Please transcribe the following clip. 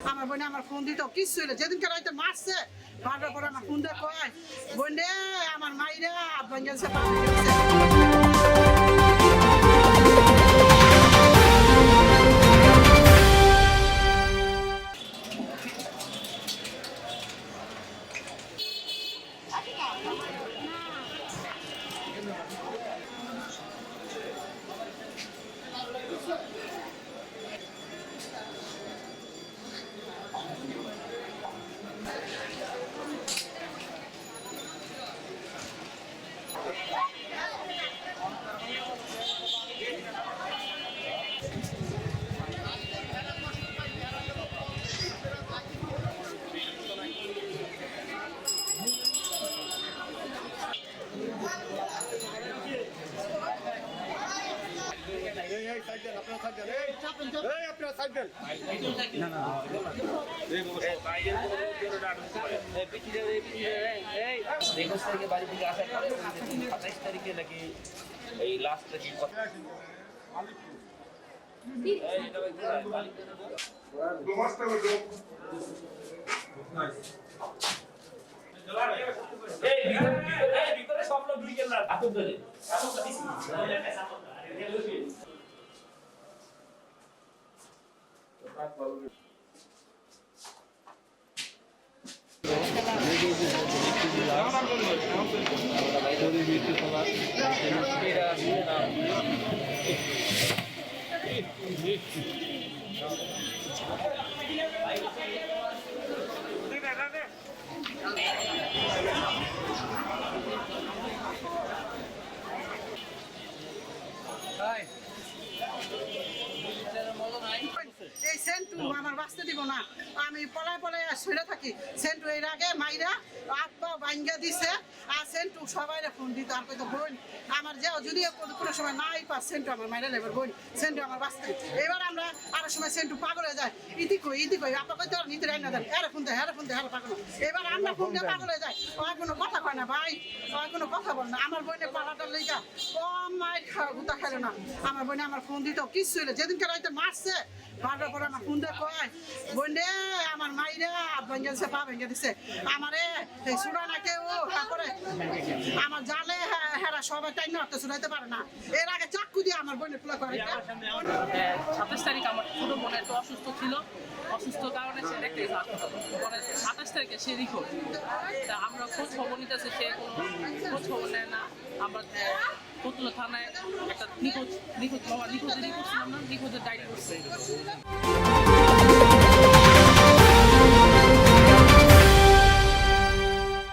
আমার বোনে আমার ফোন দিত কিছু হইলো যেদিনকে রাইতে মারছে মারার পরে আমার ফোন দিয়ে কয় বোনে আমার মাইরা আব্বান গেছে বাড়ি থেকে আসার 27 তারিখে নাকি এই লাস্ট নাকি ভিতরে সব লোক ঢুকে গেল আতঙ্ক ধরে এই সেন্টু আমার বাঁচতে দিব না আমি পলায় পলায় শুয়ে থাকি সেন্টু এর আগে মাইরা আব্বা ভাঙ্গা দিছে আর সেন্টু সবাই ফোন দিত আর কইতো বোন আমার যাও যদি কোনো সময় নাই পাস সেন্টু আমার মাইরা নেবার বোন সেন্টু আমার বাঁচতে এবার আমরা আরো সময় সেন্টু পাগল হয়ে যায় ইতি কই আপা কইতো নিতে রাই না দেন এরা ফোন দেয় পাগল এবার আমরা ফোন দিয়ে পাগল হয়ে যায় ওই কোনো কথা কয় না ভাই ওই কোনো কথা বল না আমার বোনের পালাটার লেগা কম মাইর খাওয়া গুতা খাইলো না আমার বোনে আমার ফোন দিত কিছু হইলো যেদিনকে রাইতে মারছে মারার পরে আমার ফোন দিয়ে কয় বোনে আমার মাইরা আব্বান গেছে পা ভেঙে দিছে আমারে সুরা না কেউ তারপরে আমার জালে হেরা সবাই টাইম না শুনাইতে পারে না এর আগে চাকু দিয়ে আমার বোনের ফুলা করে 27 তারিখ আমার ছোট বোন একটু অসুস্থ ছিল অসুস্থ কারণে সে দেখতে গেছে হাসপাতাল পরে 27 তারিখে সে রিপোর্ট তা আমরা খোঁজ খবর নিতেছি সে কোনো খোঁজ খবর নেয় না আমরা ফতুল্লা থানায় একটা নিখোঁজের রিপোর্ট ছিলাম না নিখোঁজের ডায়েরি করছে